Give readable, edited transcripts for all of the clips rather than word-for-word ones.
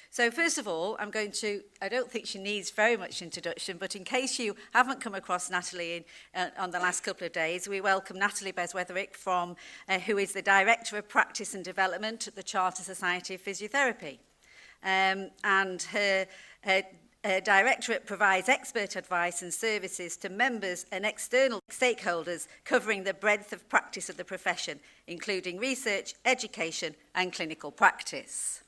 So first of all, I don't think she needs very much introduction, but in case you haven't come across Natalie on the last couple of days, we welcome Natalie Beswetherick, who is the Director of Practice and Development at the Charter Society of Physiotherapy. And her directorate provides expert advice and services to members and external stakeholders covering the breadth of practice of the profession, including research, education and clinical practice.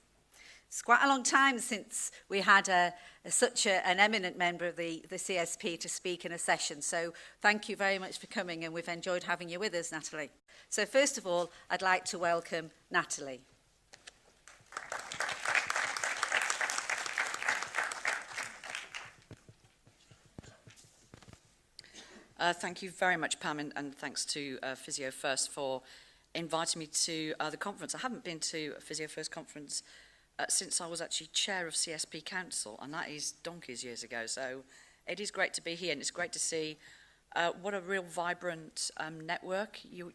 It's quite a long time since we had such an eminent member of the CSP to speak in a session, so thank you very much for coming, and we've enjoyed having you with us, Natalie. So first of all, I'd like to welcome Natalie. Thank you very much, Pam, and thanks to Physio First for inviting me to the conference. I haven't been to a Physio First conference since I was actually chair of CSP Council, and that is donkeys years ago. So it is great to be here, and it's great to see what a real vibrant network you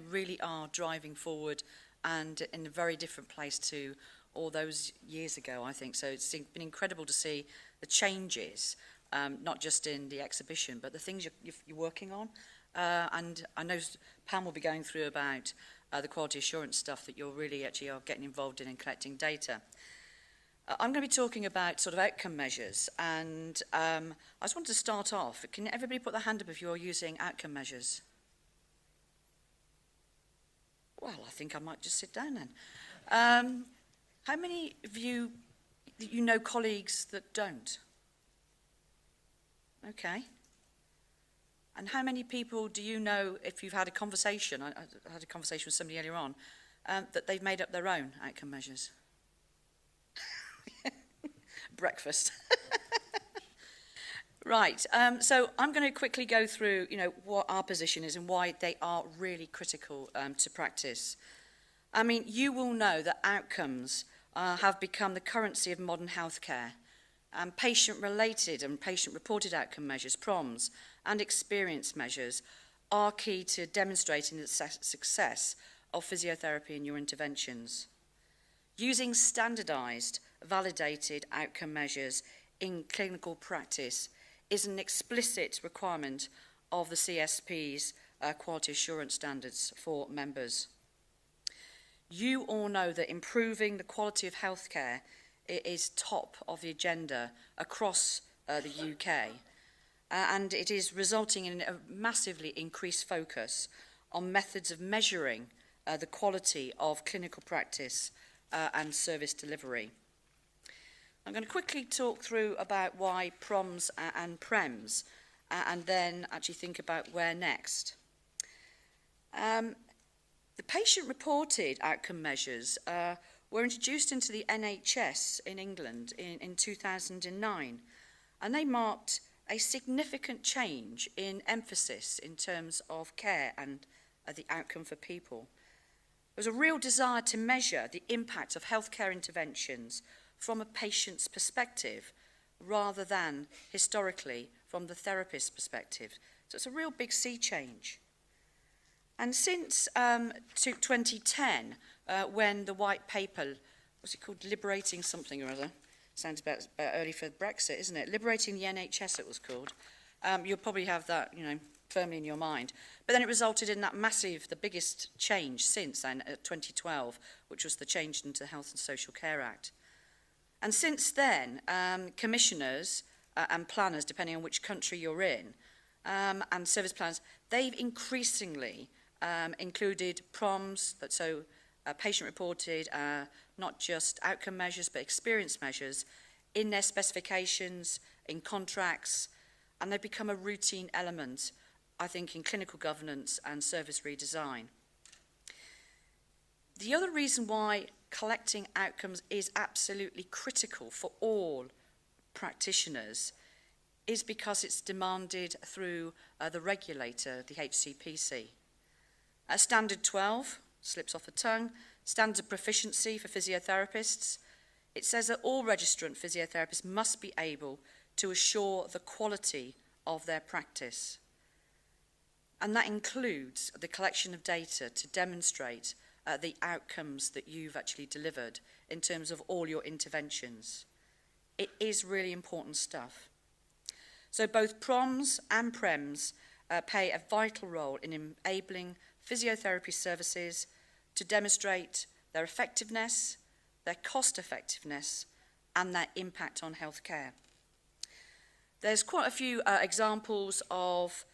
really are driving forward, and in a very different place to all those years ago, I think. So it's been incredible to see the changes, not just in the exhibition, but the things you're working on. And I know Pam will be going through about the quality assurance stuff that you're really actually are getting involved in and collecting data. I'm going to be talking about sort of outcome measures, and I just wanted to start off. Can everybody put their hand up if you're using outcome measures? Well, I think I might just sit down then. How many of you know colleagues that don't? Okay. And how many people do you know, if you've had a conversation, I had a conversation with somebody earlier on, that they've made up their own outcome measures? Breakfast. Right, so I'm going to quickly go through, what our position is and why they are really critical to practice. I mean, you will know that outcomes have become the currency of modern healthcare. Patient-related and patient-reported outcome measures, PROMs, and experience measures are key to demonstrating the success of physiotherapy in your interventions. Using standardised, validated outcome measures in clinical practice is an explicit requirement of the CSP's quality assurance standards for members. You all know that improving the quality of healthcare is top of the agenda across the UK, and it is resulting in a massively increased focus on methods of measuring the quality of clinical practice and service delivery. I'm going to quickly talk through about why PROMs and PREMs, and then actually think about where next. The patient-reported outcome measures were introduced into the NHS in England in 2009, and they marked a significant change in emphasis in terms of care and the outcome for people. There was a real desire to measure the impact of healthcare interventions from a patient's perspective rather than historically from the therapist's perspective. So it's a real big sea change. And since 2010, when the white paper, what's it called, Liberating something or other, sounds about early for Brexit, isn't it? Liberating the NHS, it was called. You'll probably have that, firmly in your mind. But then it resulted in that massive, the biggest change since then, 2012, which was the change into the Health and Social Care Act. And since then, commissioners and planners, depending on which country you're in, and service planners, they've increasingly included PROMs, so patient-reported, not just outcome measures, but experience measures, in their specifications, in contracts, and they've become a routine element, I think, in clinical governance and service redesign. The other reason why collecting outcomes is absolutely critical for all practitioners is because it's demanded through the regulator, the HCPC. Standard 12, slips off the tongue, standards of proficiency for physiotherapists. It says that all registrant physiotherapists must be able to assure the quality of their practice. And that includes the collection of data to demonstrate the outcomes that you've actually delivered in terms of all your interventions. It is really important stuff. So both PROMs and PREMs play a vital role in enabling physiotherapy services to demonstrate their effectiveness, their cost effectiveness, and their impact on healthcare. There's quite a few examples of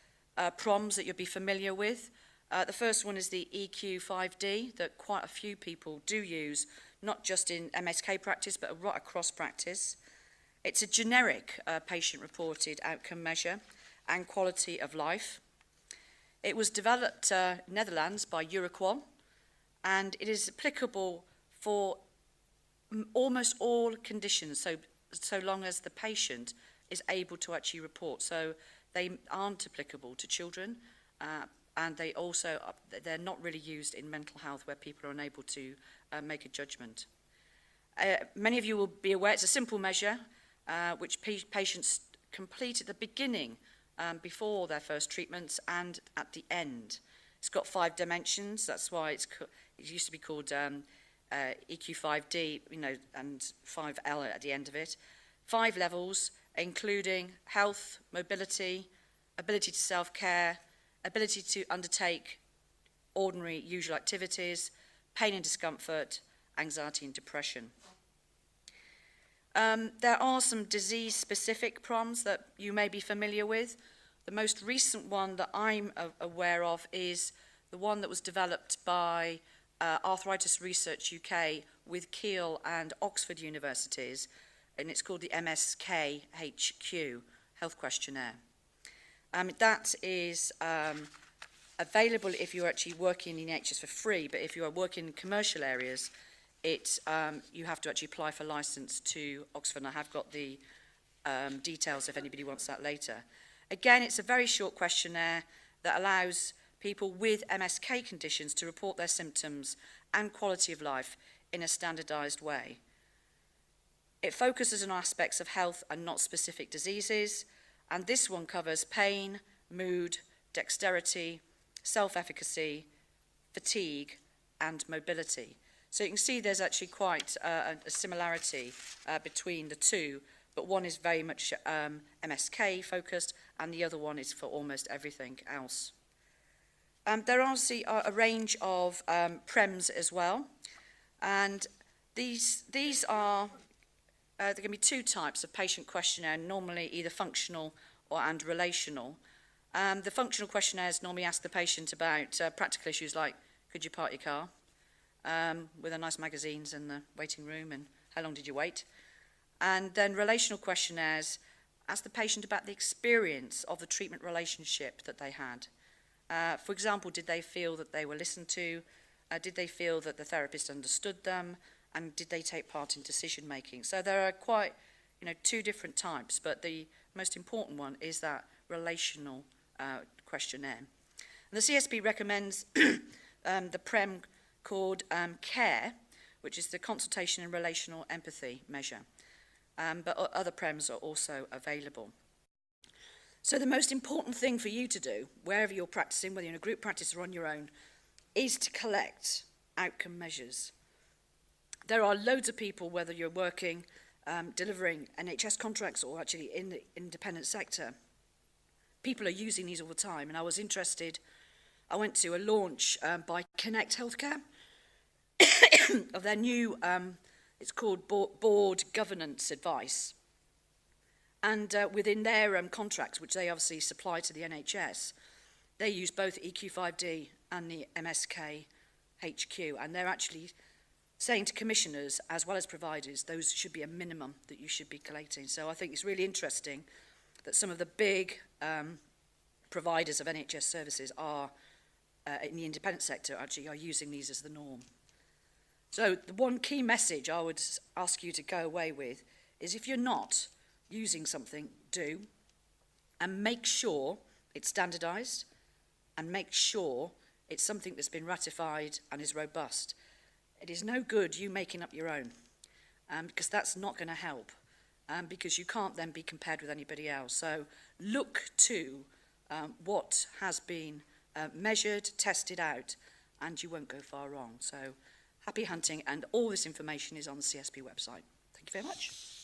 PROMs that you'll be familiar with. The first one is the EQ5D that quite a few people do use, not just in MSK practice, but right across practice. It's a generic patient-reported outcome measure and quality of life. It was developed in Netherlands by Euroqual, and it is applicable for almost all conditions, so long as the patient is able to actually report. So they aren't applicable to children, and they're not really used in mental health where people are unable to make a judgment. Many of you will be aware it's a simple measure which patients complete at the beginning before their first treatments and at the end. It's got 5 dimensions. That's why it used to be called EQ5D, and 5L at the end of it. 5 levels, including health, mobility, ability to self-care, ability to undertake ordinary usual activities, pain and discomfort, anxiety and depression. There are some disease-specific PROMs that you may be familiar with. The most recent one that I'm aware of is the one that was developed by Arthritis Research UK with Keele and Oxford universities, and it's called the MSK-HQ Health Questionnaire. That is available if you're actually working in NHS for free, but if you are working in commercial areas, you have to actually apply for license to Oxford, and I have got the details if anybody wants that later. Again, it's a very short questionnaire that allows people with MSK conditions to report their symptoms and quality of life in a standardised way. It focuses on aspects of health and not specific diseases, and this one covers pain, mood, dexterity, self-efficacy, fatigue, and mobility. So you can see there's actually quite a similarity between the two, but one is very much MSK focused, and the other one is for almost everything else. There are a range of PREMs as well, and these are there can be 2 types of patient questionnaire, normally either functional and relational. The functional questionnaires normally ask the patient about practical issues like, could you park your car? With the nice magazines in the waiting room, and how long did you wait? And then relational questionnaires ask the patient about the experience of the treatment relationship that they had. For example, did they feel that they were listened to? Did they feel that the therapist understood them? And did they take part in decision making? So there are quite, 2 different types, but the most important one is that relational questionnaire. And the CSP recommends the PREM called CARE, which is the Consultation and Relational Empathy measure. But other PREMs are also available. So the most important thing for you to do, wherever you're practicing, whether you're in a group practice or on your own, is to collect outcome measures. There are loads of people, whether you're working, delivering NHS contracts or actually in the independent sector, people are using these all the time. And I went to a launch by Connect Healthcare of their new, it's called Board Governance Advice. And within their contracts, which they obviously supply to the NHS, they use both EQ5D and the MSK-HQ, and they're actually saying to commissioners as well as providers, those should be a minimum that you should be collating. So I think it's really interesting that some of the big providers of NHS services are, in the independent sector, actually are using these as the norm. So the one key message I would ask you to go away with is, if you're not using something, do, and make sure it's standardised, and make sure it's something that's been ratified and is robust. It is no good you making up your own, because that's not going to help, because you can't then be compared with anybody else. So look to what has been measured, tested out, and you won't go far wrong. So happy hunting, and all this information is on the CSP website. Thank you very much.